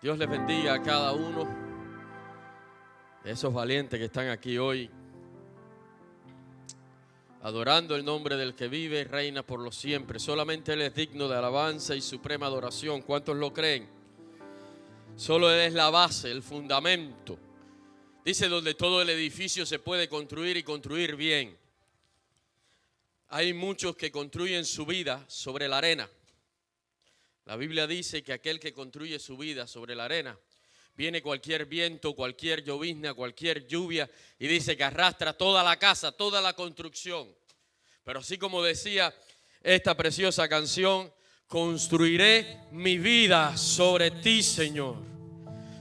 Dios les bendiga a cada uno de esos valientes que están aquí hoy, adorando el nombre del que vive y reina por los siempre. Solamente Él es digno de alabanza y suprema adoración. ¿Cuántos lo creen? Solo Él es la base, el fundamento. Dice, donde todo el edificio se puede construir y construir bien. Hay muchos que construyen su vida sobre la arena. La Biblia dice que aquel que construye su vida sobre la arena, viene cualquier viento, cualquier llovizna, cualquier lluvia, y dice que arrastra toda la casa, toda la construcción. Pero así como decía esta preciosa canción, construiré mi vida sobre ti, Señor,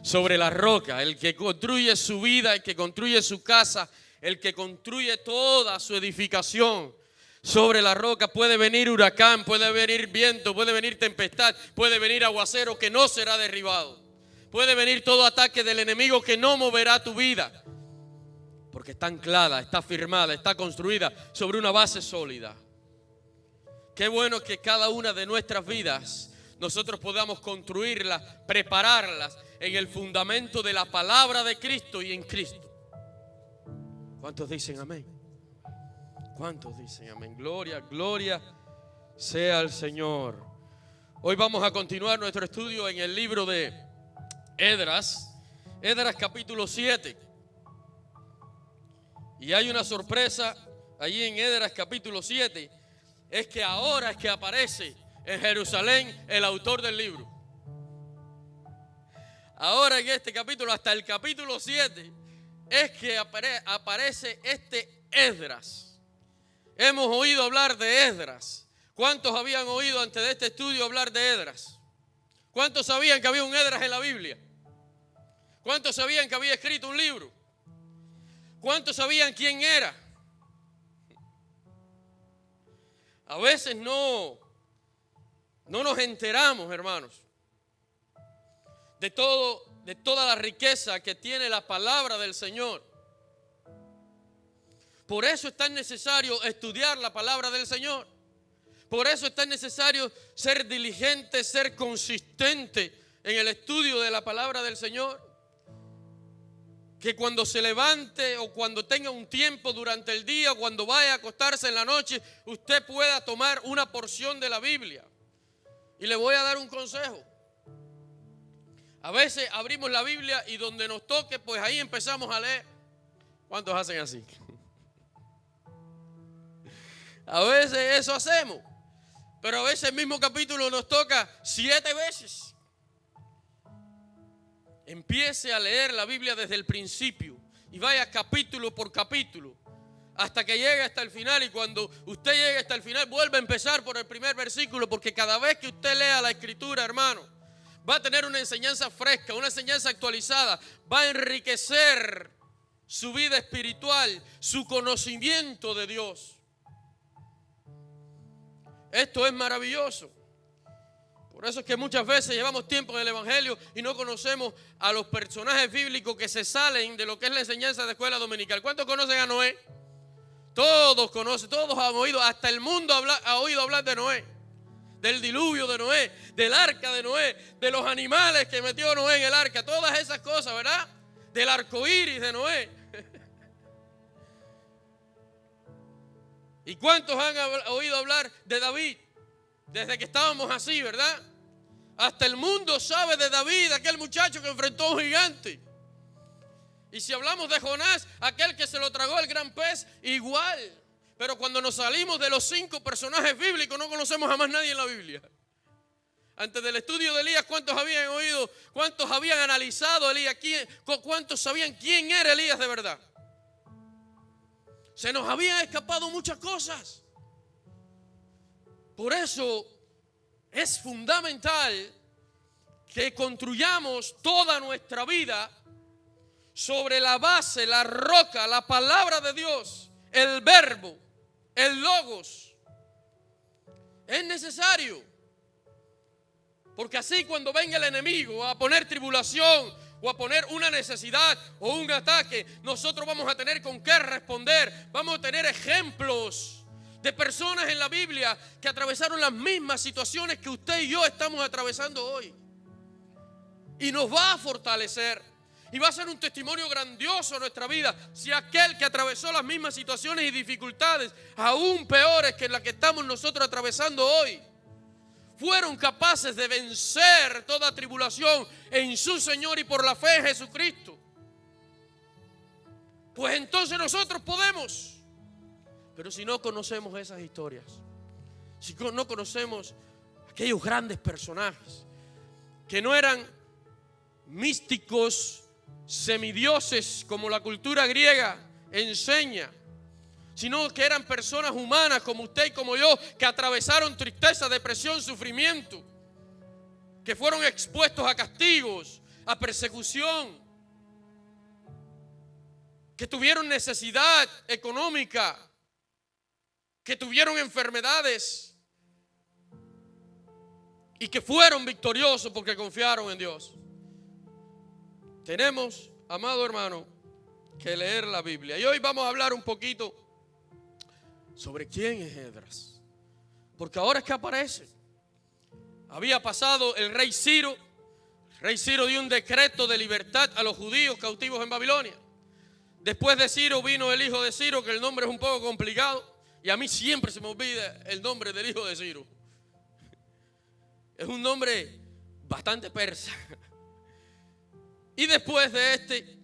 sobre la roca. El que construye su vida, el que construye su casa, el que construye toda su edificación sobre la roca, puede venir huracán, puede venir viento, puede venir tempestad, puede venir aguacero que no será derribado. Puede venir todo ataque del enemigo que no moverá tu vida. Porque está anclada, está firmada, está construida sobre una base sólida. Qué bueno que cada una de nuestras vidas nosotros podamos construirlas, prepararlas en el fundamento de la palabra de Cristo y en Cristo. ¿Cuántos dicen amén? ¿Cuántos dicen amén? Gloria, gloria sea al Señor. Hoy vamos a continuar nuestro estudio en el libro de Esdras capítulo 7. Y hay una sorpresa allí en Esdras capítulo 7. Es que ahora es que aparece en Jerusalén el autor del libro. Ahora en este capítulo, hasta el capítulo 7, es que aparece este Esdras. Hemos oído hablar de Esdras. ¿Cuántos habían oído antes de este estudio hablar de Esdras? ¿Cuántos sabían que había un Esdras en la Biblia? ¿Cuántos sabían que había escrito un libro? ¿Cuántos sabían quién era? A veces no nos enteramos, hermanos, de toda la riqueza que tiene la palabra del Señor. Por eso es tan necesario estudiar la palabra del Señor. Por eso es tan necesario ser diligente, ser consistente en el estudio de la palabra del Señor. Que cuando se levante o cuando tenga un tiempo durante el día o cuando vaya a acostarse en la noche, usted pueda tomar una porción de la Biblia. Y le voy a dar un consejo. A veces abrimos la Biblia y donde nos toque, pues ahí empezamos a leer. ¿Cuántos hacen así? A veces eso hacemos. Pero a veces el mismo capítulo nos toca 7 veces. Empiece a leer la Biblia desde el principio y vaya capítulo por capítulo hasta que llegue hasta el final. Y cuando usted llegue hasta el final, vuelve a empezar por el primer versículo, porque cada vez que usted lea la Escritura, hermano, va a tener una enseñanza fresca, una enseñanza actualizada, va a enriquecer su vida espiritual, su conocimiento de Dios. Esto es maravilloso. Por eso es que muchas veces llevamos tiempo en el Evangelio y no conocemos a los personajes bíblicos que se salen de lo que es la enseñanza de escuela dominical. ¿Cuántos conocen a Noé? Todos conocen, todos han oído, hasta el mundo ha oído hablar de Noé. Del diluvio de Noé, del arca de Noé, de los animales que metió Noé en el arca. Todas esas cosas, ¿verdad? Del arco iris de Noé. ¿Y cuántos han oído hablar de David? Desde que estábamos así, ¿verdad? Hasta el mundo sabe de David, aquel muchacho que enfrentó a un gigante. Y si hablamos de Jonás, aquel que se lo tragó el gran pez, igual. Pero cuando nos salimos de los 5 personajes bíblicos, no conocemos a más nadie en la Biblia. Antes del estudio de Elías, ¿cuántos habían oído? ¿Cuántos habían analizado a Elías? ¿Cuántos sabían quién era Elías de verdad? Se nos habían escapado muchas cosas. Por eso es fundamental que construyamos toda nuestra vida sobre la base, la roca, la palabra de Dios, el verbo, el logos. Es necesario. Porque así cuando venga el enemigo a poner tribulación o a poner una necesidad o un ataque, nosotros vamos a tener con qué responder. Vamos a tener ejemplos de personas en la Biblia que atravesaron las mismas situaciones que usted y yo estamos atravesando hoy. y nos va a fortalecer. Y va a ser un testimonio grandioso en nuestra vida si aquel que atravesó las mismas situaciones y dificultades, aún peores que las que estamos nosotros atravesando hoy, fueron capaces de vencer toda tribulación en su Señor y por la fe en Jesucristo. Pues entonces nosotros podemos. Pero si no conocemos esas historias, si no conocemos aquellos grandes personajes que no eran místicos, semidioses como la cultura griega enseña, sino que eran personas humanas como usted y como yo, que atravesaron tristeza, depresión, sufrimiento, que fueron expuestos a castigos, a persecución, que tuvieron necesidad económica, que tuvieron enfermedades y que fueron victoriosos porque confiaron en Dios. Tenemos, amado hermano, que leer la Biblia. Y hoy vamos a hablar un poquito sobre quién es Esdras. Porque ahora es que aparece. Había pasado el rey Ciro. El rey Ciro dio un decreto de libertad a los judíos cautivos en Babilonia. Después de Ciro vino el hijo de Ciro, que el nombre es un poco complicado. Y a mí siempre se me olvida el nombre del hijo de Ciro. Es un nombre bastante persa. Y después de este,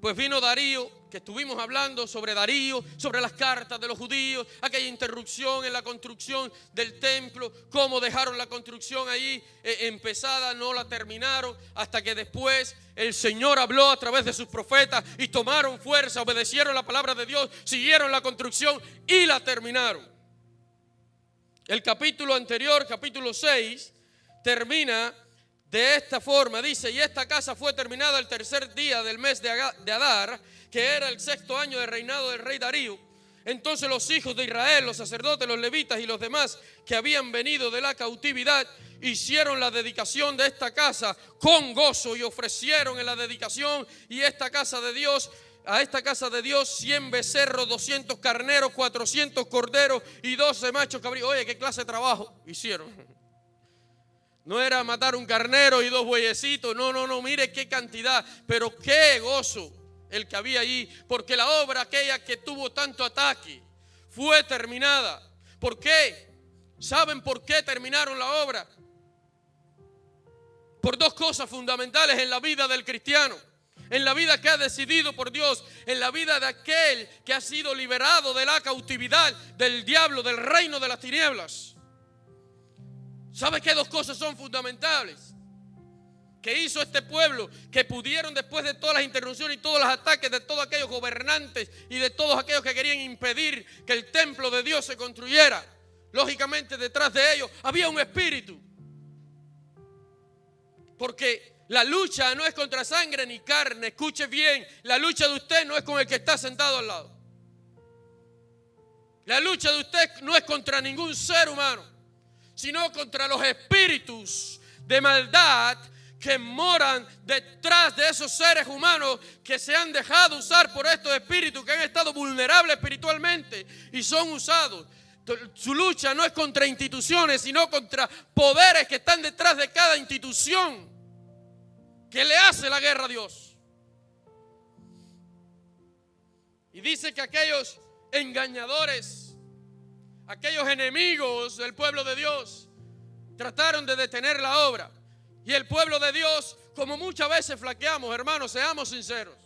pues vino Darío, que estuvimos hablando sobre Darío, sobre las cartas de los judíos, aquella interrupción en la construcción del templo, cómo dejaron la construcción allí empezada, no la terminaron, hasta que después el Señor habló a través de sus profetas y tomaron fuerza, obedecieron la palabra de Dios, siguieron la construcción y la terminaron. El capítulo anterior, capítulo 6, termina de esta forma, dice: y esta casa fue terminada el tercer día del mes de Adar, que era el 6º año de reinado del rey Darío. Entonces los hijos de Israel, los sacerdotes, los levitas y los demás que habían venido de la cautividad, hicieron la dedicación de esta casa con gozo y ofrecieron en la dedicación y a esta casa de Dios 100 becerros, 200 carneros, 400 corderos y 12 machos cabríos. Oye, qué clase de trabajo hicieron. No era matar un carnero y 2 bueyecitos. No, mire qué cantidad. Pero qué gozo el que había allí. Porque la obra aquella que tuvo tanto ataque fue terminada. ¿Por qué? ¿Saben por qué terminaron la obra? Por 2 cosas fundamentales en la vida del cristiano. En la vida que ha decidido por Dios. En la vida de aquel que ha sido liberado de la cautividad del diablo, del reino de las tinieblas. ¿Sabe qué 2 cosas son fundamentales? Que hizo este pueblo, que pudieron después de todas las interrupciones y todos los ataques de todos aquellos gobernantes y de todos aquellos que querían impedir que el templo de Dios se construyera. Lógicamente detrás de ellos había un espíritu. Porque la lucha no es contra sangre ni carne. Escuche bien, la lucha de usted no es con el que está sentado al lado. La lucha de usted no es contra ningún ser humano, sino contra los espíritus de maldad que moran detrás de esos seres humanos que se han dejado usar por estos espíritus, que han estado vulnerables espiritualmente y son usados. Su lucha no es contra instituciones, sino contra poderes que están detrás de cada institución que le hace la guerra a Dios. Y dice que aquellos engañadores, aquellos enemigos del pueblo de Dios, trataron de detener la obra. Y el pueblo de Dios, como muchas veces flaqueamos, hermanos, seamos sinceros.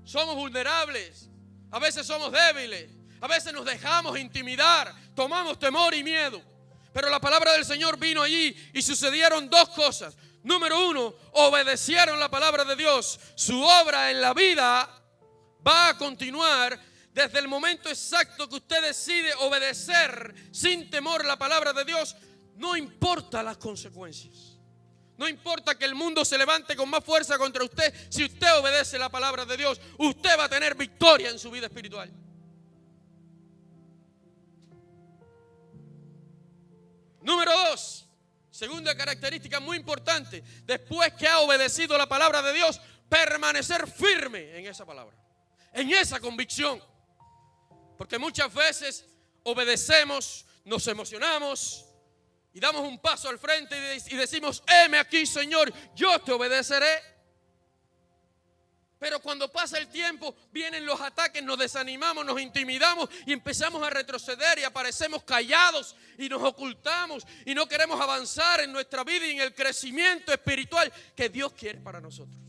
Somos vulnerables, a veces somos débiles, a veces nos dejamos intimidar, tomamos temor y miedo. Pero la palabra del Señor vino allí y sucedieron 2 cosas. Número 1, obedecieron la palabra de Dios. Su obra en la vida va a continuar desde el momento exacto que usted decide obedecer sin temor la palabra de Dios. No importa las consecuencias. No importa que el mundo se levante con más fuerza contra usted. Si usted obedece la palabra de Dios, usted va a tener victoria en su vida espiritual. Número 2, segunda característica muy importante. Después que ha obedecido la palabra de Dios, permanecer firme en esa palabra, en esa convicción. Porque muchas veces obedecemos, nos emocionamos, y damos un paso al frente y decimos, heme aquí, Señor, yo te obedeceré. Pero cuando pasa el tiempo, vienen los ataques, nos desanimamos, nos intimidamos y empezamos a retroceder y aparecemos callados y nos ocultamos y no queremos avanzar en nuestra vida y en el crecimiento espiritual que Dios quiere para nosotros.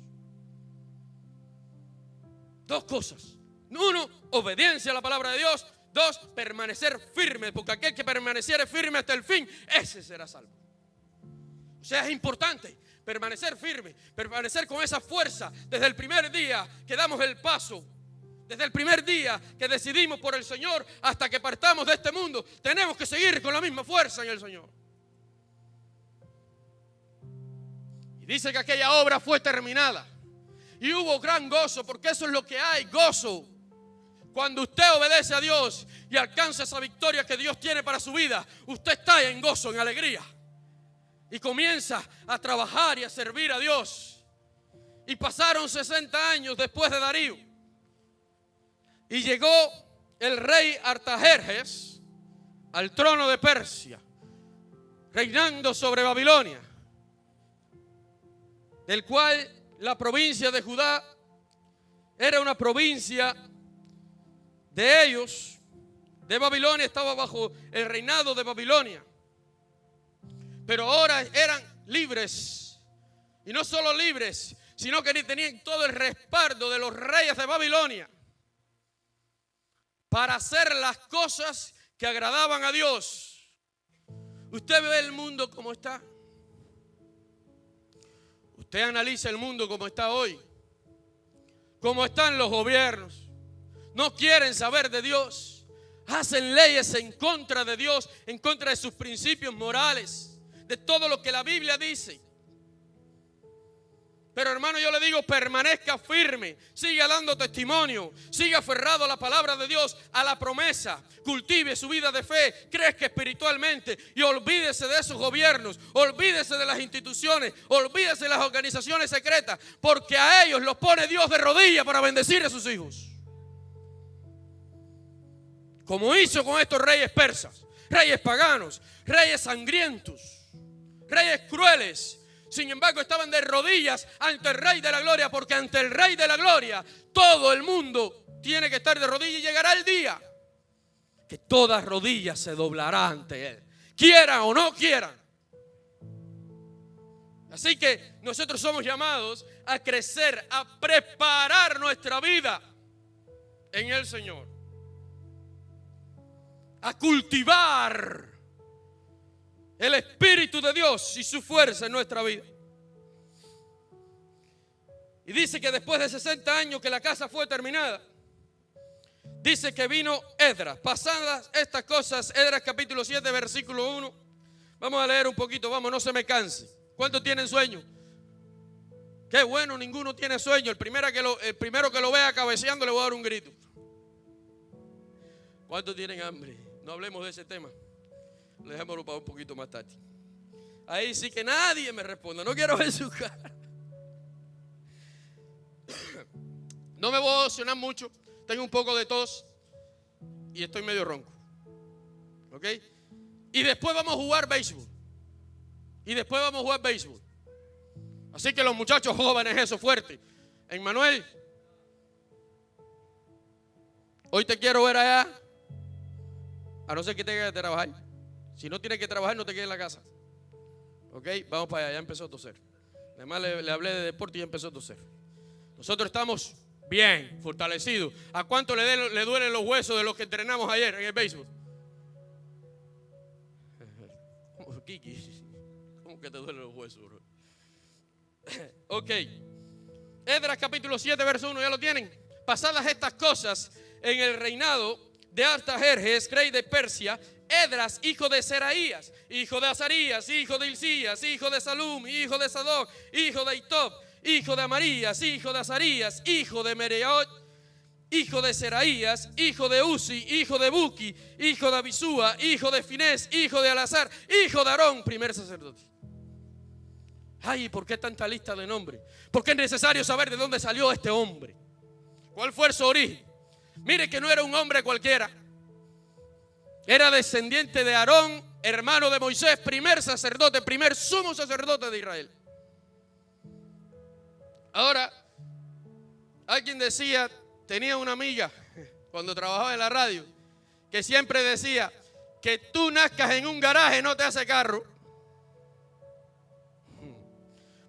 Dos cosas. Uno, obediencia a la palabra de Dios. Dos, permanecer firme, porque aquel que permaneciere firme hasta el fin, ese será salvo. O sea, es importante permanecer firme, permanecer con esa fuerza desde el primer día que damos el paso, desde el primer día que decidimos por el Señor hasta que partamos de este mundo. Tenemos que seguir con la misma fuerza en el Señor. Y dice que aquella obra fue terminada y hubo gran gozo, porque eso es lo que hay, gozo. Cuando usted obedece a Dios y alcanza esa victoria que Dios tiene para su vida, usted está en gozo, en alegría. Y comienza a trabajar y a servir a Dios. Y pasaron 60 años después de Darío. Y llegó el rey Artajerjes al trono de Persia, reinando sobre Babilonia, del cual la provincia de Judá era una provincia de ellos, de Babilonia, estaba bajo el reinado de Babilonia. Pero ahora eran libres, y no solo libres, sino que tenían todo el respaldo de los reyes de Babilonia para hacer las cosas que agradaban a Dios. Usted ve el mundo como está. Usted analiza el mundo como está hoy, como están los gobiernos. No quieren saber de Dios, hacen leyes en contra de Dios, en contra de sus principios morales, de todo lo que la Biblia dice. Pero hermano, yo le digo, permanezca firme, siga dando testimonio, siga aferrado a la palabra de Dios, a la promesa, cultive su vida de fe, crezca espiritualmente y olvídese de esos gobiernos, olvídese de las instituciones, olvídese de las organizaciones secretas, porque a ellos los pone Dios de rodillas para bendecir a sus hijos. Como hizo con estos reyes persas, reyes paganos, reyes sangrientos, reyes crueles. Sin embargo, estaban de rodillas ante el Rey de la Gloria, porque ante el Rey de la Gloria todo el mundo tiene que estar de rodillas, y llegará el día que toda rodilla se doblará ante Él, quieran o no quieran. Así que nosotros somos llamados a crecer, a preparar nuestra vida en el Señor, a cultivar el Espíritu de Dios y su fuerza en nuestra vida. Y dice que después de 60 años que la casa fue terminada, dice que vino Esdras. Pasadas estas cosas, Esdras capítulo 7, versículo 1. Vamos a leer un poquito, vamos, no se me canse. ¿Cuántos tienen sueño? Qué bueno, ninguno tiene sueño. El primero que lo vea cabeceando le voy a dar un grito. ¿Cuántos tienen hambre? No hablemos de ese tema. Dejémoslo para un poquito más tarde. Ahí sí que nadie me responda. No quiero ver su cara. No me voy a emocionar mucho. Tengo un poco de tos y estoy medio ronco. ¿Ok? Y después vamos a jugar béisbol. Así que los muchachos jóvenes, eso fuerte. Emmanuel, hoy te quiero ver allá. A no ser que tengas que trabajar. Si no tienes que trabajar, no te quedes en la casa. ¿Ok? Vamos para allá, ya empezó a toser. Además le hablé de deporte y ya empezó a toser. Nosotros estamos bien, fortalecidos. ¿A cuánto le duelen los huesos de los que entrenamos ayer en el béisbol? Kiki, ¿cómo que te duelen los huesos, bro? Ok. Esdras capítulo 7, verso 1, ¿ya lo tienen? Pasadas estas cosas en el reinado de Artajerjes, rey de Persia, Esdras, hijo de Seraías, hijo de Azarías, hijo de Hilcías, hijo de Salum, hijo de Sadoc, hijo de Itob, hijo de Amarías, hijo de Azarías, hijo de Mereot, hijo de Seraías, hijo de Uzi, hijo de Buki, hijo de Abisúa, hijo de Finés, hijo de Alazar, hijo de Aarón, primer sacerdote. Ay, ¿por qué tanta lista de nombres? Porque es necesario saber de dónde salió este hombre. ¿Cuál fue su origen? Mire que no era un hombre cualquiera. Era descendiente de Aarón hermano de Moisés, primer sacerdote, primer sumo sacerdote de Israel. Ahora, alguien decía, tenía una amiga cuando trabajaba en la radio, que siempre decía, que tú nazcas en un garaje no te hace carro.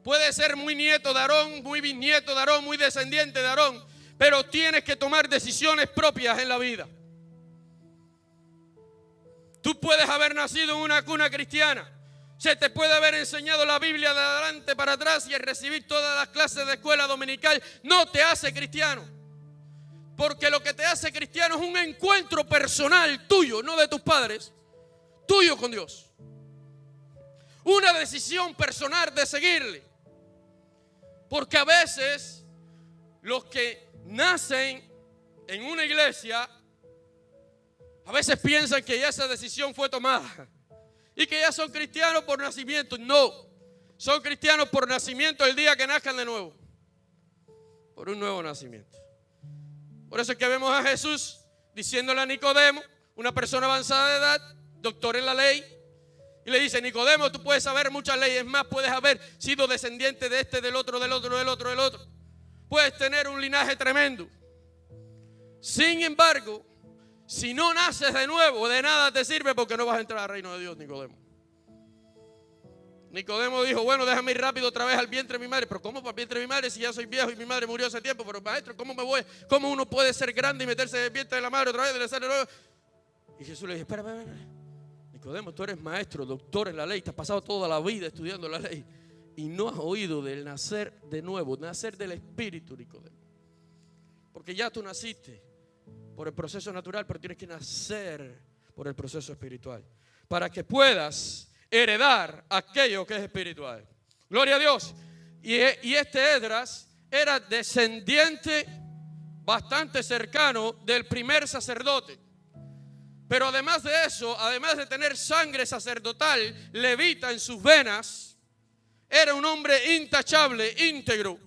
Puede ser muy nieto de Aarón, muy bisnieto de Aarón, muy descendiente de Aarón, pero tienes que tomar decisiones propias en la vida. Tú puedes haber nacido en una cuna cristiana, se te puede haber enseñado la Biblia de adelante para atrás y recibir todas las clases de escuela dominical, no te hace cristiano. Porque lo que te hace cristiano es un encuentro personal tuyo, no de tus padres, tuyo con Dios. Una decisión personal de seguirle. Porque a veces los que nacen en una iglesia, a veces piensan que ya esa decisión fue tomada y que ya son cristianos por nacimiento. No, son cristianos por nacimiento el día que nazcan de nuevo, por un nuevo nacimiento. Por eso es que vemos a Jesús diciéndole a Nicodemo, una persona avanzada de edad, doctor en la ley, y le dice, Nicodemo, tú puedes saber muchas leyes, más puedes haber sido descendiente de este, del otro, del otro, del otro, del otro. Puedes tener un linaje tremendo. Sin embargo, si no naces de nuevo, de nada te sirve porque no vas a entrar al reino de Dios, Nicodemo. Nicodemo dijo, bueno, déjame ir rápido otra vez al vientre de mi madre. Pero ¿cómo para el vientre de mi madre si ya soy viejo y mi madre murió hace tiempo? Pero maestro, ¿cómo uno puede ser grande y meterse en el vientre de la madre otra vez? Y Jesús le dijo, espera. Nicodemo, tú eres maestro, doctor en la ley, te has pasado toda la vida estudiando la ley y no has oído del nacer de nuevo, nacer del Espíritu, Nicodemo. Porque ya tú naciste por el proceso natural, pero tienes que nacer por el proceso espiritual para que puedas heredar aquello que es espiritual. Gloria a Dios. Y este Esdras era descendiente bastante cercano del primer sacerdote. Pero además de eso, además de tener sangre sacerdotal, levita en sus venas, era un hombre intachable, íntegro,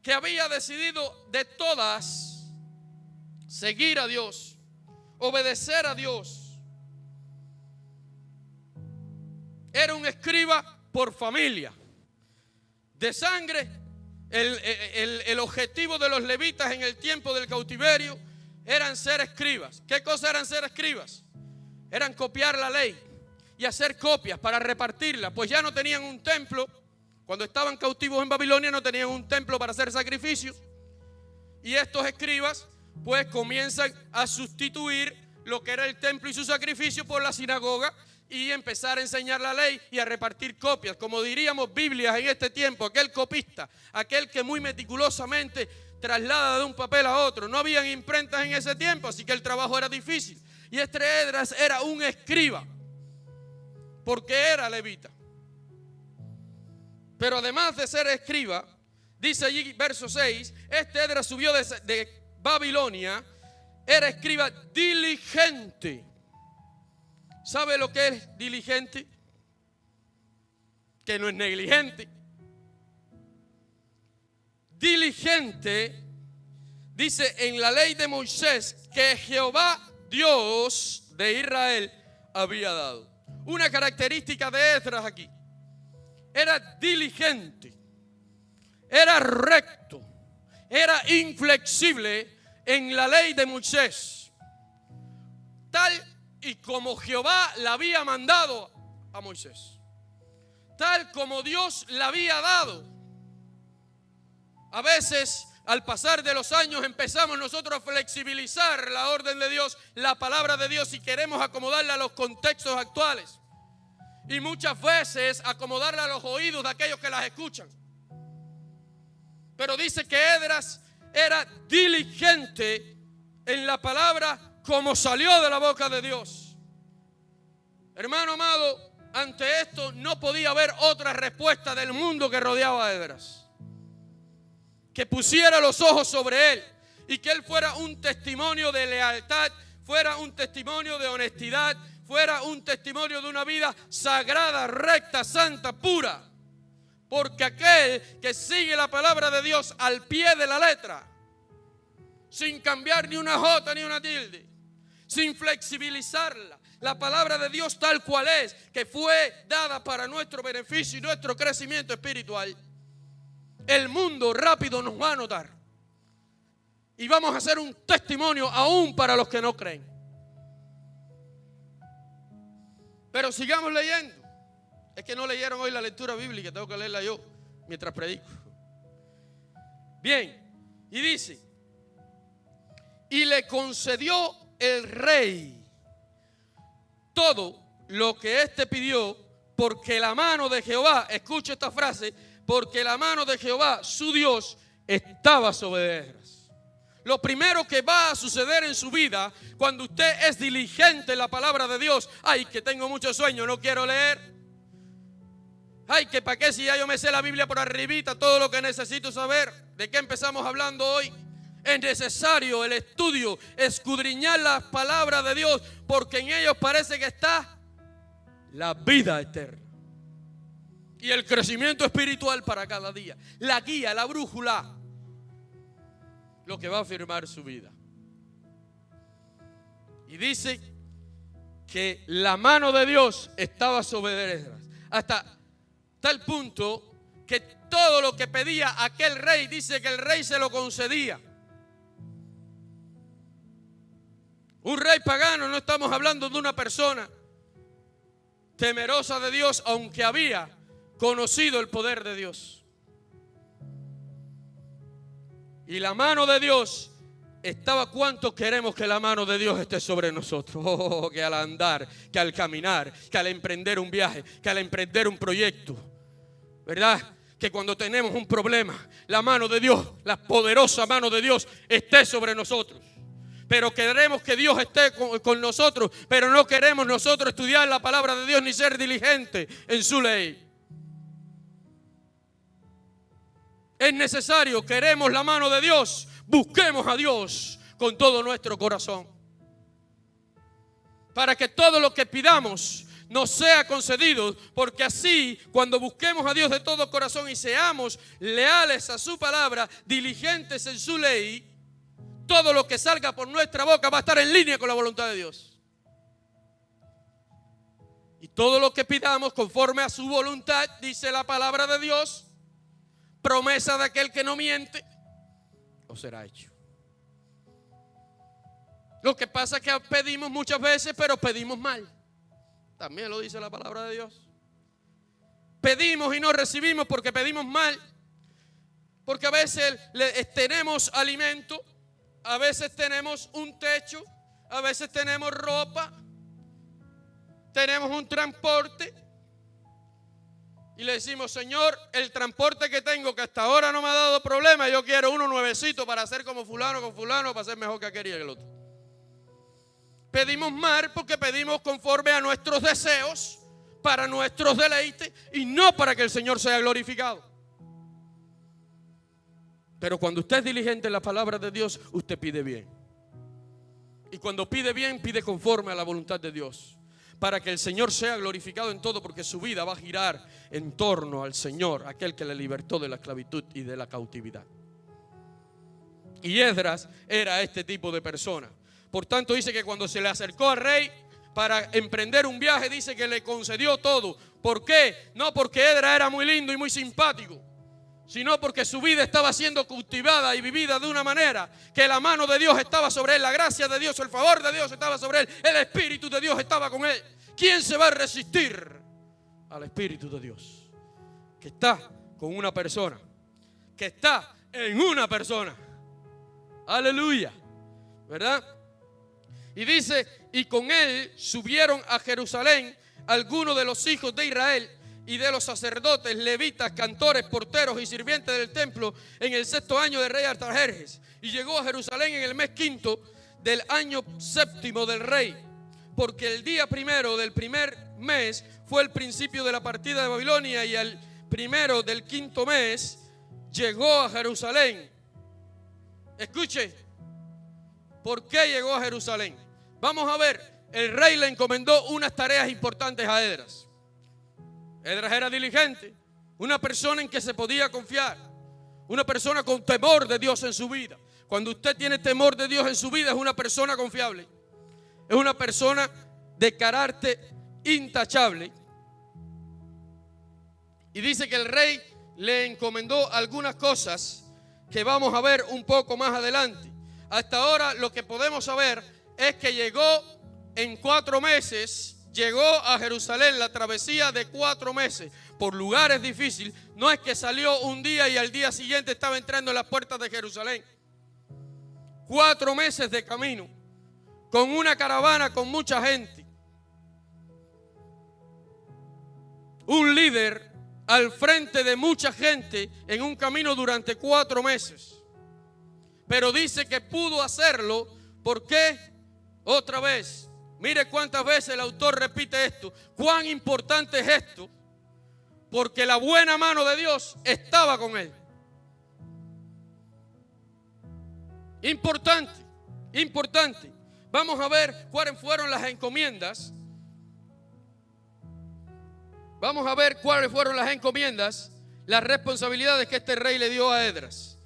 que había decidido de todas seguir a Dios, obedecer a Dios. Era un escriba por familia, de sangre. El objetivo de los levitas en el tiempo del cautiverio eran ser escribas. ¿Qué cosa eran ser escribas? Eran copiar la ley y hacer copias para repartirla, pues ya no tenían un templo. Cuando estaban cautivos en Babilonia no tenían un templo para hacer sacrificios. Y estos escribas pues comienzan a sustituir lo que era el templo y su sacrificio por la sinagoga y empezar a enseñar la ley y a repartir copias, como diríamos Biblias en este tiempo. Aquel copista, aquel que muy meticulosamente traslada de un papel a otro. No habían imprentas en ese tiempo, así que el trabajo era difícil. Y este Esdras era un escriba, porque era levita. Pero además de ser escriba, dice allí verso 6, este Esdras subió de Babilonia, era escriba diligente. ¿Sabe lo que es diligente? Que no es negligente. Diligente, dice en la ley de Moisés que Jehová Dios de Israel había dado. Una característica de Esdras aquí. Era diligente, era recto, era inflexible en la ley de Moisés, tal y como Jehová la había mandado a Moisés, tal como Dios la había dado. A veces, al pasar de los años, empezamos nosotros a flexibilizar la orden de Dios, la palabra de Dios, y queremos acomodarla a los contextos actuales. Y muchas veces acomodarla a los oídos de aquellos que las escuchan. Pero dice que Esdras era diligente en la palabra como salió de la boca de Dios. Hermano amado, ante esto no podía haber otra respuesta del mundo que rodeaba a Esdras. Que pusiera los ojos sobre él y que él fuera un testimonio de lealtad, fuera un testimonio de honestidad, fuera un testimonio de una vida sagrada, recta, santa, pura. Porque aquel que sigue la palabra de Dios al pie de la letra, sin cambiar ni una jota ni una tilde, sin flexibilizarla, la palabra de Dios tal cual es, que fue dada para nuestro beneficio y nuestro crecimiento espiritual, el mundo rápido nos va a notar. Y vamos a hacer un testimonio aún para los que no creen. Pero sigamos leyendo. Es que no leyeron hoy la lectura bíblica, tengo que leerla yo mientras predico. Bien, y dice: y le concedió el rey todo lo que éste pidió, porque la mano de Jehová, escucha esta frase, porque la mano de Jehová, su Dios, estaba sobre Esdras. Lo primero que va a suceder en su vida, cuando usted es diligente en la palabra de Dios: ay, que tengo mucho sueño, no quiero leer. Ay, que para qué si ya yo me sé la Biblia por arribita, todo lo que necesito saber. ¿De qué empezamos hablando hoy? Es necesario el estudio, escudriñar las palabras de Dios, porque en ellos parece que está la vida eterna y el crecimiento espiritual para cada día, la guía, la brújula, lo que va a afirmar su vida. Y dice que la mano de Dios estaba sobre Esdras, hasta tal punto que todo lo que pedía aquel rey, dice que el rey se lo concedía. Un rey pagano, no estamos hablando de una persona temerosa de Dios, aunque había conocido el poder de Dios. Y la mano de Dios estaba. ¿Cuánto queremos que la mano de Dios esté sobre nosotros? Oh, que al andar, que al caminar, que al emprender un viaje, que al emprender un proyecto, ¿verdad? Que cuando tenemos un problema, la mano de Dios, la poderosa mano de Dios esté sobre nosotros. Pero queremos que Dios esté con nosotros, pero no queremos nosotros estudiar la palabra de Dios ni ser diligentes en su ley. Es necesario, queremos la mano de Dios, busquemos a Dios con todo nuestro corazón, para que todo lo que pidamos nos sea concedido, porque así, cuando busquemos a Dios de todo corazón y seamos leales a su palabra, diligentes en su ley, todo lo que salga por nuestra boca va a estar en línea con la voluntad de Dios. Y todo lo que pidamos conforme a su voluntad, dice la palabra de Dios, promesa de aquel que no miente, os será hecho. Lo que pasa es que pedimos muchas veces, pero pedimos mal. También lo dice la palabra de Dios. Pedimos y no recibimos porque pedimos mal. Porque a veces tenemos alimento, a veces tenemos un techo, a veces tenemos ropa, tenemos un transporte. Y le decimos: Señor, el transporte que tengo, que hasta ahora no me ha dado problema, yo quiero uno nuevecito para hacer como fulano con fulano, para ser mejor que aquel y el otro. Pedimos mal porque pedimos conforme a nuestros deseos, para nuestros deleites, y no para que el Señor sea glorificado. Pero cuando usted es diligente en la palabra de Dios, usted pide bien. Y cuando pide bien, pide conforme a la voluntad de Dios, para que el Señor sea glorificado en todo, porque su vida va a girar en torno al Señor, aquel que le libertó de la esclavitud y de la cautividad. Y Esdras era este tipo de persona. Por tanto, dice que cuando se le acercó al rey para emprender un viaje, dice que le concedió todo. ¿Por qué? No porque Esdras era muy lindo y muy simpático, sino porque su vida estaba siendo cultivada y vivida de una manera que la mano de Dios estaba sobre él, la gracia de Dios, el favor de Dios estaba sobre él, el Espíritu de Dios estaba con él. ¿Quién se va a resistir al Espíritu de Dios que está con una persona, que está en una persona? Aleluya, ¿verdad? Y dice: y con él subieron a Jerusalén algunos de los hijos de Israel y de los sacerdotes, levitas, cantores, porteros y sirvientes del templo en el 6º año del rey Artajerjes. Y llegó a Jerusalén en el mes 5 del año 7 del rey, porque el día 1 del primer mes fue el principio de la partida de Babilonia, y al 1 del 5º mes llegó a Jerusalén. Escuche, ¿por qué llegó a Jerusalén? Vamos a ver, el rey le encomendó unas tareas importantes a Esdras. Esdras era diligente, una persona en que se podía confiar, una persona con temor de Dios en su vida. Cuando usted tiene temor de Dios en su vida, es una persona confiable, es una persona de carácter intachable. Y dice que el rey le encomendó algunas cosas que vamos a ver un poco más adelante. Hasta ahora lo que podemos saber es que llegó en 4 meses, llegó a Jerusalén, la travesía de 4 meses por lugares difíciles. No es que salió un día y al día siguiente estaba entrando en las puertas de Jerusalén. 4 meses de camino, con una caravana con mucha gente. Un líder al frente de mucha gente en un camino durante 4 meses. Pero dice que pudo hacerlo. ¿Por qué? Otra vez. Mire cuántas veces el autor repite esto. Cuán importante es esto. Porque la buena mano de Dios estaba con él. Importante, importante. Vamos a ver cuáles fueron las encomiendas. Vamos a ver cuáles fueron las encomiendas, las responsabilidades que este rey le dio a Esdras.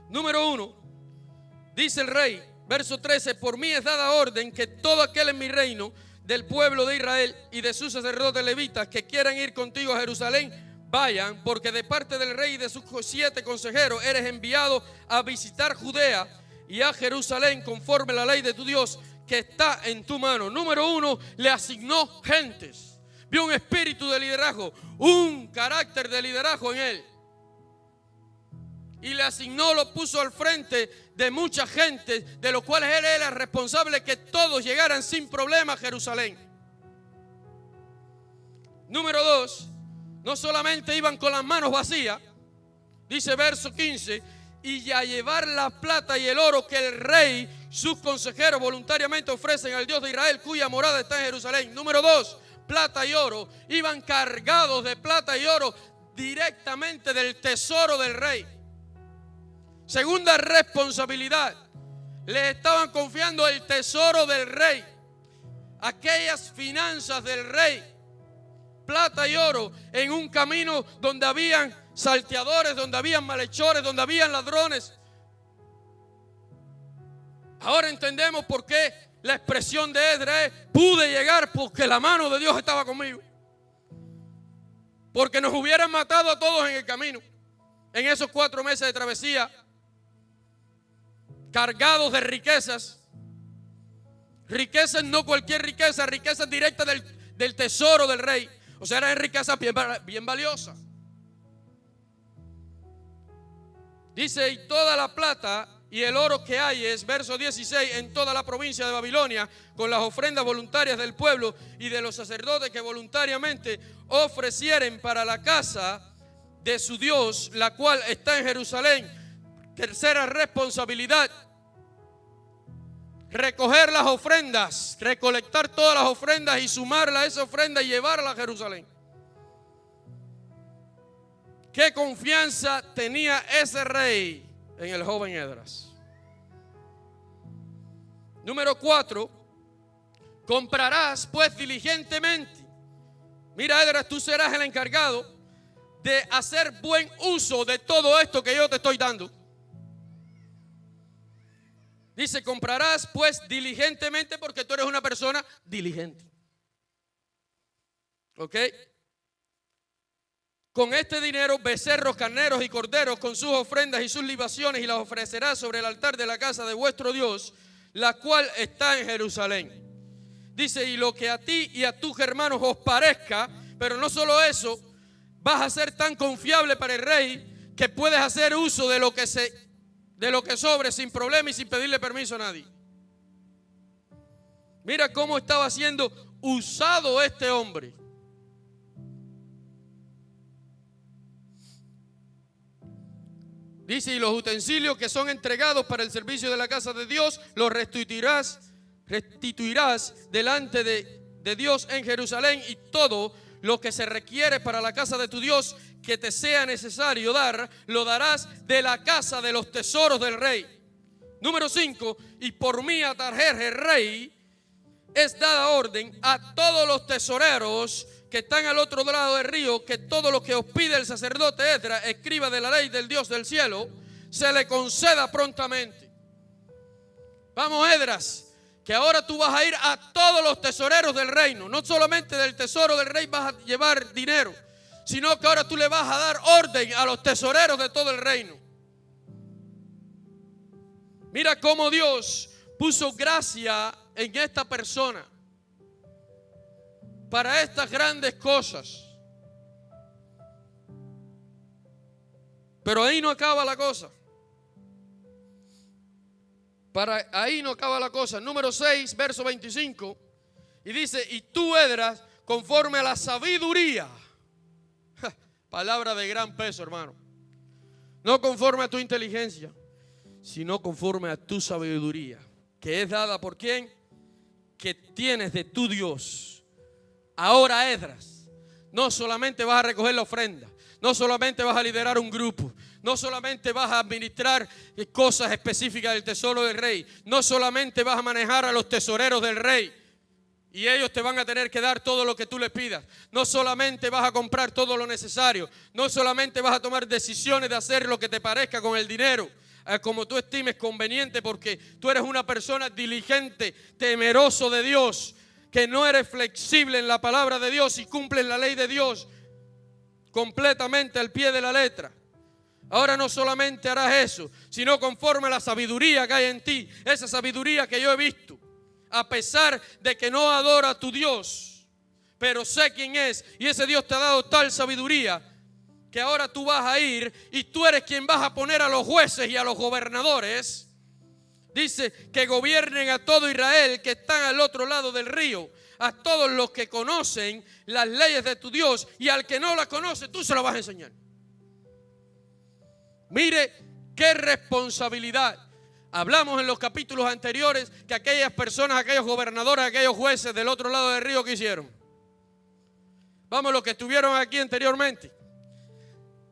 Número 1, dice el rey, verso 13, por mí es dada orden que todo aquel en mi reino, del pueblo de Israel y de sus sacerdotes levitas que quieran ir contigo a Jerusalén, vayan, porque de parte del rey y de sus 7 consejeros eres enviado a visitar Judea y a Jerusalén conforme a la ley de tu Dios que está en tu mano. Número 1, le asignó gentes. Vio un espíritu de liderazgo, un carácter de liderazgo en él. Y le asignó, lo puso al frente de mucha gente, de los cuales él era responsable que todos llegaran sin problema a Jerusalén. Número 2, no solamente iban con las manos vacías, dice verso 15, y a llevar la plata y el oro que el rey, sus consejeros voluntariamente ofrecen al Dios de Israel, cuya morada está en Jerusalén. Número 2, plata y oro, iban cargados de plata y oro directamente del tesoro del rey. Segunda responsabilidad, le estaban confiando el tesoro del rey, aquellas finanzas del rey, plata y oro, en un camino donde habían salteadores, donde habían malhechores, donde habían ladrones. Ahora entendemos por qué la expresión de Esdras es: pude llegar porque la mano de Dios estaba conmigo. Porque nos hubieran matado a todos en el camino, en esos 4 meses de travesía, cargados de riquezas. Riquezas, no cualquier riqueza, riquezas directas del tesoro del rey. O sea, eran riquezas bien valiosas. Dice, y toda la plata y el oro que hay es, verso 16, en toda la provincia de Babilonia, con las ofrendas voluntarias del pueblo y de los sacerdotes que voluntariamente ofrecieren para la casa de su Dios, la cual está en Jerusalén. Tercera responsabilidad, recoger las ofrendas, recolectar todas las ofrendas y sumarlas a esa ofrenda y llevarlas a Jerusalén. ¿Qué confianza tenía ese rey en el joven Esdras? Número 4, comprarás pues diligentemente. Mira, Esdras, tú serás el encargado de hacer buen uso de todo esto que yo te estoy dando. Dice, comprarás pues diligentemente, porque tú eres una persona diligente. ¿Ok? Con este dinero, becerros, carneros y corderos, con sus ofrendas y sus libaciones, y las ofrecerás sobre el altar de la casa de vuestro Dios, la cual está en Jerusalén. Dice, y lo que a ti y a tus hermanos os parezca, pero no solo eso, vas a ser tan confiable para el rey que puedes hacer uso de lo que sobre sin problema y sin pedirle permiso a nadie. Mira cómo estaba siendo usado este hombre. Dice, y los utensilios que son entregados para el servicio de la casa de Dios, los restituirás delante de Dios en Jerusalén, y todo lo que se requiere para la casa de tu Dios que te sea necesario dar, lo darás de la casa de los tesoros del rey. Número 5, y por mí Atarjerjes, rey, es dada orden a todos los tesoreros que están al otro lado del río, que todo lo que os pide el sacerdote Esdras, escriba de la ley del Dios del cielo, se le conceda prontamente. Vamos, Esdras, que ahora tú vas a ir a todos los tesoreros del reino. No solamente del tesoro del rey vas a llevar dinero, sino que ahora tú le vas a dar orden a los tesoreros de todo el reino. Mira cómo Dios puso gracia en esta persona para estas grandes cosas. Pero ahí no acaba la cosa. Ahí no acaba la cosa. Número 6, verso 25. Y dice, y tú, Esdras, conforme a la sabiduría. Palabra de gran peso, hermano. No conforme a tu inteligencia, sino conforme a tu sabiduría, que es dada por quién, que tienes de tu Dios. Ahora, Esdras, no solamente vas a recoger la ofrenda, no solamente vas a liderar un grupo, no solamente vas a administrar cosas específicas del tesoro del rey, no solamente vas a manejar a los tesoreros del rey y ellos te van a tener que dar todo lo que tú les pidas, no solamente vas a comprar todo lo necesario, no solamente vas a tomar decisiones de hacer lo que te parezca con el dinero, como tú estimes conveniente, porque tú eres una persona diligente, temeroso de Dios, que no eres flexible en la palabra de Dios y cumples la ley de Dios completamente al pie de la letra. Ahora no solamente harás eso, sino conforme a la sabiduría que hay en ti, esa sabiduría que yo he visto, a pesar de que no adoro a tu Dios, pero sé quién es, y ese Dios te ha dado tal sabiduría que ahora tú vas a ir y tú eres quien vas a poner a los jueces y a los gobernadores. Dice que gobiernen a todo Israel que están al otro lado del río, a todos los que conocen las leyes de tu Dios, y al que no las conoce tú se las vas a enseñar. Mire qué responsabilidad. Hablamos en los capítulos anteriores que aquellas personas, aquellos gobernadores, aquellos jueces del otro lado del río, ¿qué hicieron? Vamos, los que estuvieron aquí anteriormente.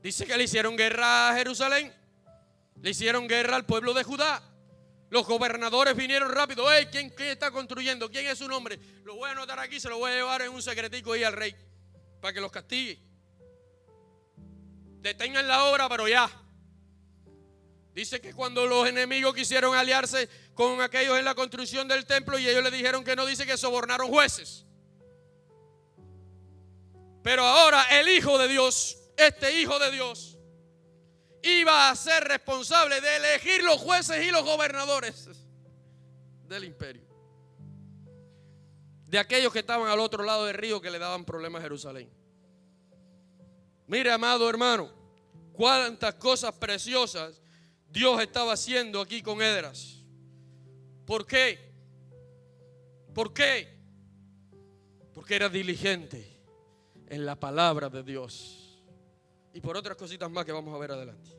Dice que le hicieron guerra a Jerusalén, le hicieron guerra al pueblo de Judá. Los gobernadores vinieron rápido. Hey, ¿quién está construyendo? ¿Quién es su nombre? Lo voy a anotar aquí, se lo voy a llevar en un secretico ahí al rey para que los castigue. Detengan la obra, pero ya. Dice que cuando los enemigos quisieron aliarse con aquellos en la construcción del templo y ellos le dijeron que no, dice que sobornaron jueces. Pero ahora el Hijo de Dios, este Hijo de Dios, iba a ser responsable de elegir los jueces y los gobernadores del imperio, de aquellos que estaban al otro lado del río que le daban problemas a Jerusalén. Mire, amado hermano, cuántas cosas preciosas Dios estaba haciendo aquí con Esdras. ¿Por qué? ¿Por qué? Porque era diligente en la palabra de Dios y por otras cositas más que vamos a ver adelante.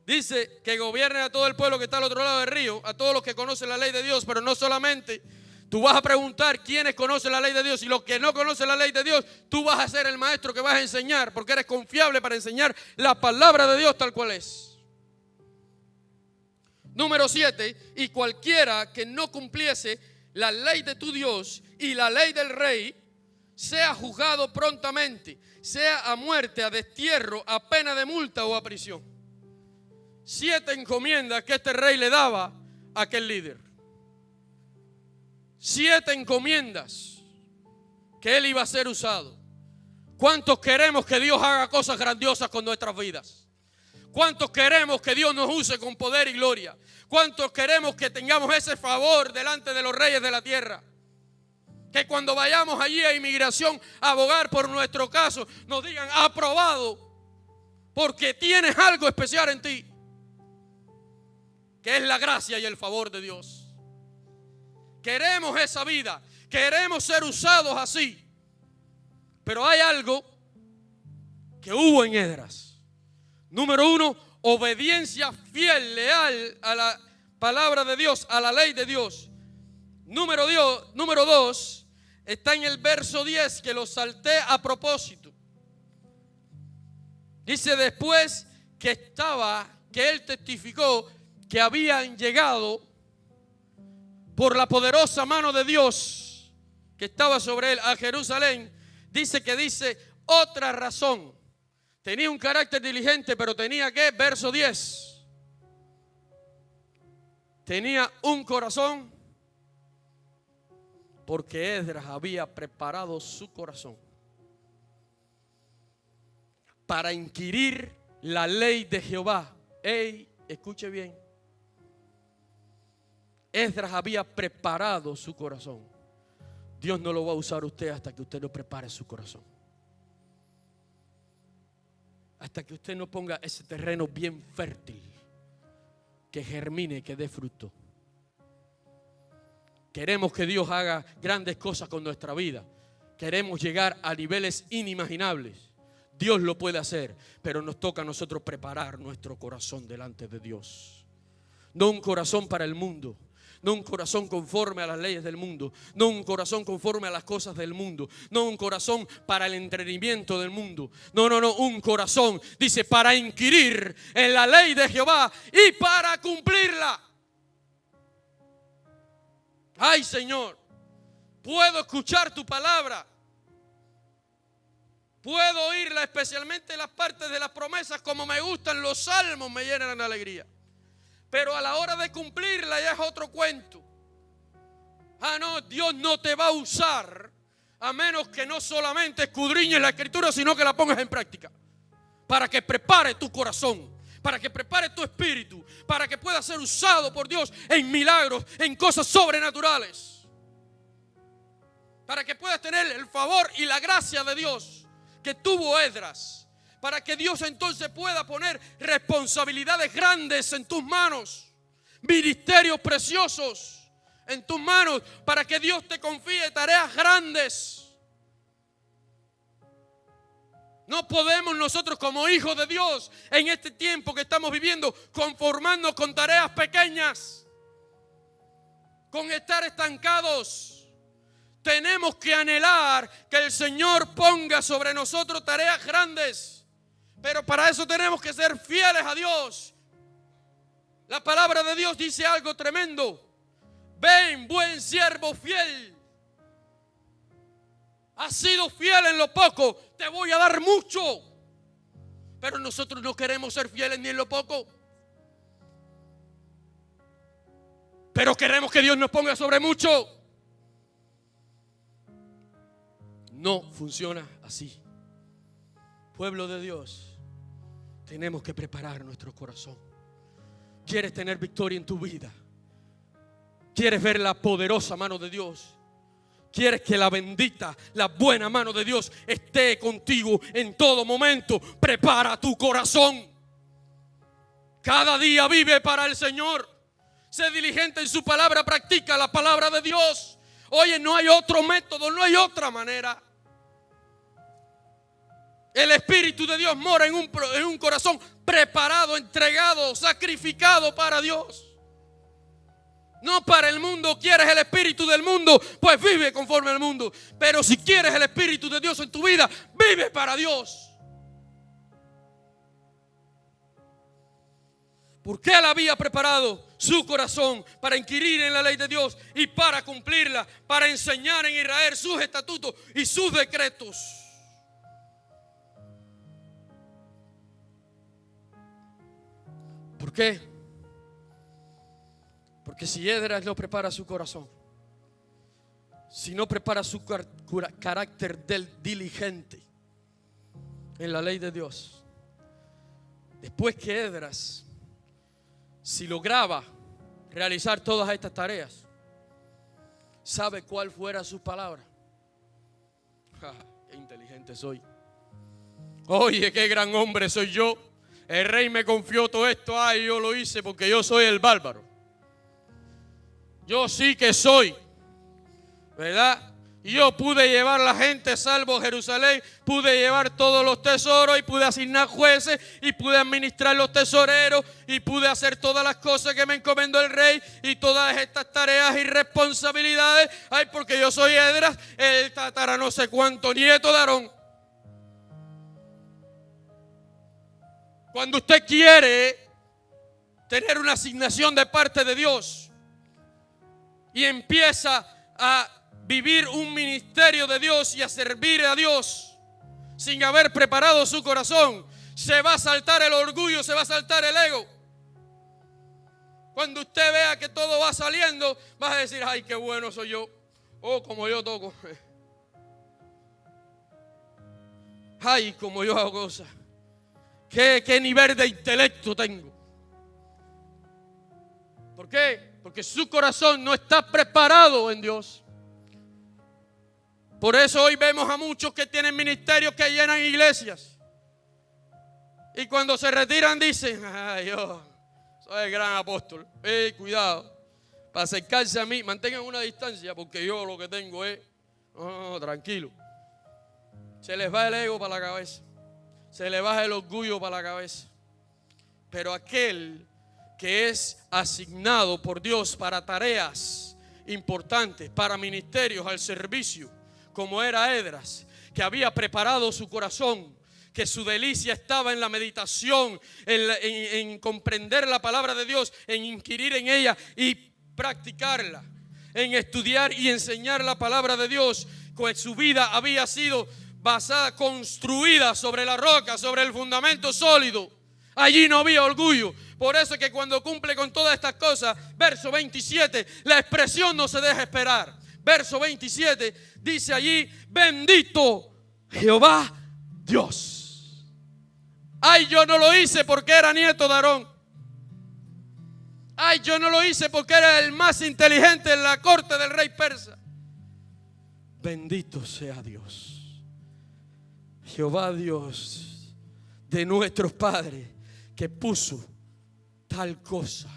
Dice que gobierne a todo el pueblo que está al otro lado del río, a todos los que conocen la ley de Dios, pero no solamente. Tú vas a preguntar quiénes conocen la ley de Dios, y los que no conocen la ley de Dios, tú vas a ser el maestro que vas a enseñar, porque eres confiable para enseñar la palabra de Dios tal cual es. Número 7, y cualquiera que no cumpliese la ley de tu Dios y la ley del rey, sea juzgado prontamente, sea a muerte, a destierro, a pena de multa o a prisión. 7 encomiendas que este rey le daba a aquel líder. 7 encomiendas que él iba a ser usado. ¿Cuántos queremos que Dios haga cosas grandiosas con nuestras vidas? ¿Cuántos queremos que Dios nos use con poder y gloria? ¿Cuántos queremos que tengamos ese favor delante de los reyes de la tierra? Que cuando vayamos allí a inmigración a abogar por nuestro caso, nos digan aprobado, porque tienes algo especial en ti, que es la gracia y el favor de Dios. Queremos esa vida, queremos ser usados así. Pero hay algo que hubo en Esdras. Número 1, obediencia fiel, leal a la palabra de Dios, a la ley de Dios. Número 2, está en el verso 10, que lo salté a propósito. Dice después que él testificó que habían llegado por la poderosa mano de Dios que estaba sobre él a Jerusalén. Dice otra razón. Tenía un carácter diligente, pero tenía que, verso 10, tenía un corazón porque Esdras había preparado su corazón para inquirir la ley de Jehová. Ey, escuche bien. Esdras había preparado su corazón. Dios no lo va a usar usted hasta que usted no prepare su corazón. Hasta que usted no ponga ese terreno bien fértil, que germine, que dé fruto. Queremos que Dios haga grandes cosas con nuestra vida. Queremos llegar a niveles inimaginables. Dios lo puede hacer, pero nos toca a nosotros preparar nuestro corazón delante de Dios. No un corazón para el mundo. No un corazón conforme a las leyes del mundo. No un corazón conforme a las cosas del mundo. No un corazón para el entretenimiento del mundo. No, un corazón, dice, para inquirir en la ley de Jehová y para cumplirla. Ay, Señor, puedo escuchar tu palabra. Puedo oírla, especialmente las partes de las promesas, como me gustan los salmos, me llenan de alegría. Pero a la hora de cumplirla ya es otro cuento. No, Dios no te va a usar a menos que no solamente escudriñes la Escritura, sino que la pongas en práctica. Para que prepare tu corazón, para que prepare tu espíritu, para que pueda ser usado por Dios en milagros, en cosas sobrenaturales. Para que puedas tener el favor y la gracia de Dios que tuvo Esdras. Para que Dios entonces pueda poner responsabilidades grandes en tus manos, ministerios preciosos en tus manos, para que Dios te confíe tareas grandes. No podemos nosotros como hijos de Dios en este tiempo que estamos viviendo conformarnos con tareas pequeñas, con estar estancados. Tenemos que anhelar que el Señor ponga sobre nosotros tareas grandes. Pero para eso tenemos que ser fieles a Dios. La palabra de Dios dice algo tremendo. Ven, buen siervo fiel. Has sido fiel en lo poco, te voy a dar mucho. Pero nosotros no queremos ser fieles ni en lo poco. Pero queremos que Dios nos ponga sobre mucho. No funciona así. Pueblo de Dios, tenemos que preparar nuestro corazón. ¿Quieres tener victoria en tu vida? ¿Quieres ver la poderosa mano de Dios? ¿Quieres que la bendita, la buena mano de Dios esté contigo en todo momento? Prepara tu corazón. Cada día vive para el Señor. Sé diligente en su palabra, practica la palabra de Dios. Oye, no hay otro método, no hay otra manera. El Espíritu de Dios mora en un corazón preparado, entregado, sacrificado para Dios. No para el mundo. ¿Quieres el Espíritu del mundo? Pues vive conforme al mundo. Pero si quieres el Espíritu de Dios en tu vida, vive para Dios. Porque Él había preparado su corazón para inquirir en la ley de Dios y para cumplirla, para enseñar en Israel sus estatutos y sus decretos. ¿Por qué? Porque si Esdras no prepara su corazón, si no prepara su carácter del diligente en la ley de Dios, después que Esdras, si lograba realizar todas estas tareas, ¿sabe cuál fuera su palabra? Qué inteligente soy. Oye, qué gran hombre soy yo. El rey me confió todo esto. Ay, yo lo hice porque yo soy el bárbaro. Yo sí que soy, ¿verdad? Yo pude llevar a la gente salvo a Jerusalén. Pude llevar todos los tesoros y pude asignar jueces y pude administrar los tesoreros y pude hacer todas las cosas que me encomendó el rey y todas estas tareas y responsabilidades. Ay, porque yo soy Esdras, el tatara no sé cuánto nieto de Aarón. Cuando usted quiere tener una asignación de parte de Dios y empieza a vivir un ministerio de Dios y a servir a Dios sin haber preparado su corazón, se va a saltar el orgullo, se va a saltar el ego. Cuando usted vea que todo va saliendo, vas a decir, ay, qué bueno soy yo. Oh, como yo toco. Ay, como yo hago cosas. ¿Qué nivel de intelecto tengo? ¿Por qué? Porque su corazón no está preparado en Dios. Por eso hoy vemos a muchos que tienen ministerios que llenan iglesias. Y cuando se retiran dicen, ay, yo soy el gran apóstol. Cuidado. Para acercarse a mí, mantengan una distancia porque yo lo que tengo es, no, tranquilo. Se les va el ego para la cabeza. Se les baja el orgullo para la cabeza. Pero aquel que es asignado por Dios para tareas importantes, para ministerios al servicio, como era Esdras, que había preparado su corazón, que su delicia estaba en la meditación, en comprender la palabra de Dios, en inquirir en ella y practicarla, en estudiar y enseñar la palabra de Dios, pues su vida había sido basada, construida sobre la roca, sobre el fundamento sólido. Allí no había orgullo. Por eso es que cuando cumple con todas estas cosas, verso 27, la expresión no se deja esperar. Verso 27 dice allí, bendito Jehová Dios. Ay, yo no lo hice porque era nieto de Aarón. Ay, yo no lo hice porque era el más inteligente en la corte del rey persa. Bendito sea Dios. Jehová Dios de nuestros padres, que puso tal cosa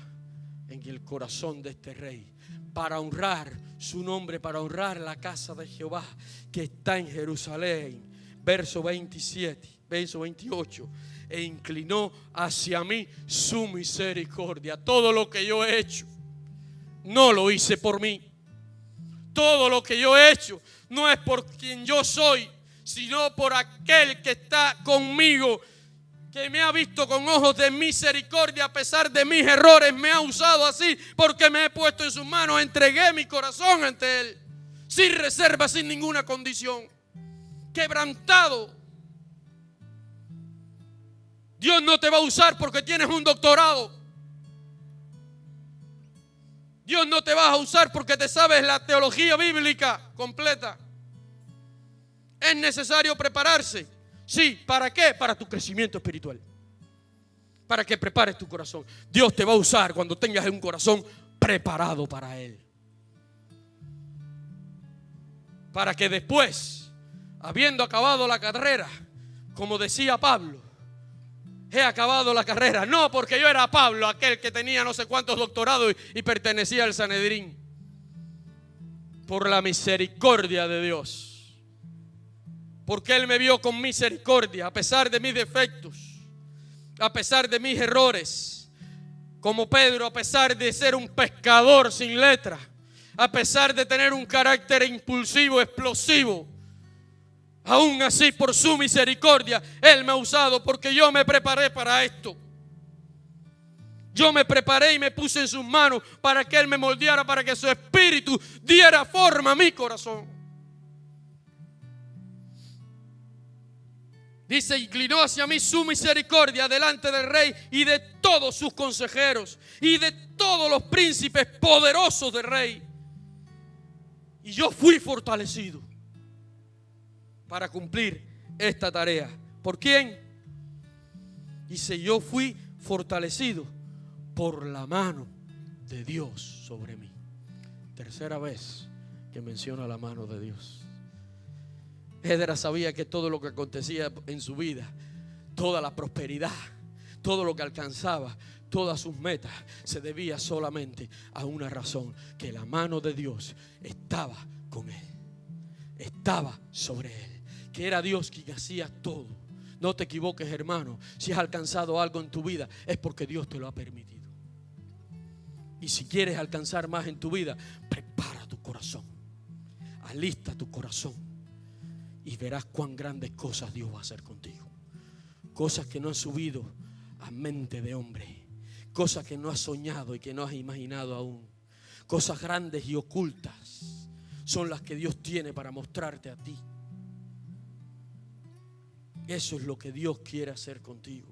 en el corazón de este rey para honrar su nombre, para honrar la casa de Jehová que está en Jerusalén. Verso 27, verso 28. E inclinó hacia mí su misericordia. Todo lo que yo he hecho no lo hice por mí. Todo lo que yo he hecho no es por quien yo soy, sino por aquel que está conmigo, que me ha visto con ojos de misericordia a pesar de mis errores. Me ha usado así porque me he puesto en sus manos. Entregué mi corazón ante Él, sin reserva, sin ninguna condición, quebrantado. Dios no te va a usar porque tienes un doctorado. Dios no te va a usar porque te sabes la teología bíblica completa. Es necesario prepararse. Sí, ¿para qué? Para tu crecimiento espiritual. Para que prepares tu corazón. Dios te va a usar cuando tengas un corazón preparado para Él. Para que después, habiendo acabado la carrera, como decía Pablo, he acabado la carrera. No porque yo era Pablo, aquel que tenía no sé cuántos doctorados y pertenecía al Sanedrín. Por la misericordia de Dios. Porque Él me vio con misericordia, a pesar de mis defectos, a pesar de mis errores. Como Pedro, a pesar de ser un pescador sin letra, a pesar de tener un carácter impulsivo, explosivo, aún así por su misericordia Él me ha usado, porque yo me preparé para esto. Yo me preparé y me puse en sus manos para que Él me moldeara, para que su espíritu diera forma a mi corazón. Dice, inclinó hacia mí su misericordia delante del rey y de todos sus consejeros y de todos los príncipes poderosos del rey. Y yo fui fortalecido para cumplir esta tarea. ¿Por quién? Dice, yo fui fortalecido por la mano de Dios sobre mí. Tercera vez que menciona la mano de Dios. Esdras sabía que todo lo que acontecía en su vida, toda la prosperidad, todo lo que alcanzaba, todas sus metas, se debía solamente a una razón: que la mano de Dios estaba con él, estaba sobre él, que era Dios quien hacía todo. No te equivoques, hermano. Si has alcanzado algo en tu vida, es porque Dios te lo ha permitido. Y si quieres alcanzar más en tu vida, prepara tu corazón, alista tu corazón, y verás cuán grandes cosas Dios va a hacer contigo. Cosas que no has subido a mente de hombre. Cosas que no has soñado y que no has imaginado aún. Cosas grandes y ocultas son las que Dios tiene para mostrarte a ti. Eso es lo que Dios quiere hacer contigo.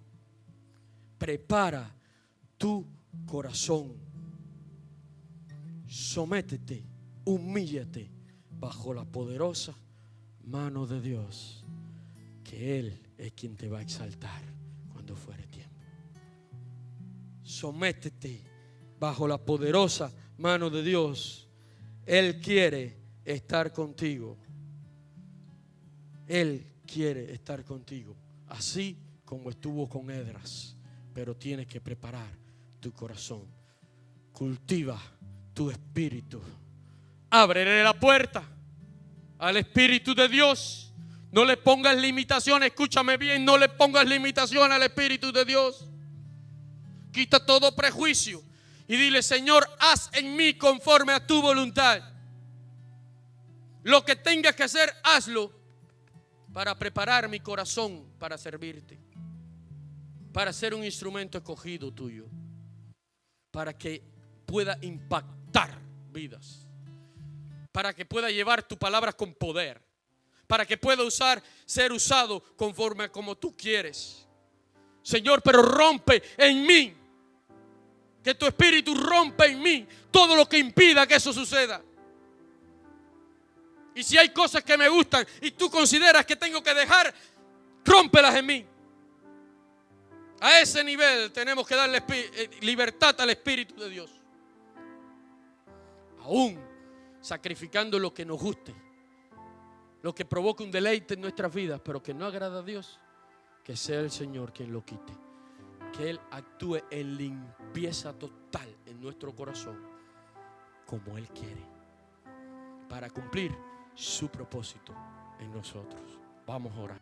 Prepara tu corazón sométete, humíllate bajo la poderosa mano de Dios, que Él es quien te va a exaltar cuando fuere tiempo. Sométete bajo la poderosa mano de Dios. Él quiere estar contigo. Él quiere estar contigo, así como estuvo con Esdras. Pero tienes que preparar tu corazón. Cultiva tu espíritu. Ábrele la puerta al Espíritu de Dios. No le pongas limitaciones. Escúchame bien, no le pongas limitación al Espíritu de Dios. Quita todo prejuicio y dile: Señor, haz en mí conforme a tu voluntad. Lo que tengas que hacer, hazlo para preparar mi corazón para servirte, para ser un instrumento escogido tuyo, para que pueda impactar vidas, para que pueda llevar tu palabra con poder, para que pueda ser usado conforme a como tú quieres. Señor, pero rompe en mí, que tu espíritu rompe en mí todo lo que impida que eso suceda. Y si hay cosas que me gustan y tú consideras que tengo que dejar, rómpelas en mí. A ese nivel tenemos que darle libertad al Espíritu de Dios, aún sacrificando lo que nos guste, lo que provoque un deleite en nuestras vidas, pero que no agrada a Dios. Que sea el Señor quien lo quite, que Él actúe en limpieza total en nuestro corazón, como Él quiere, para cumplir su propósito en nosotros. Vamos a orar.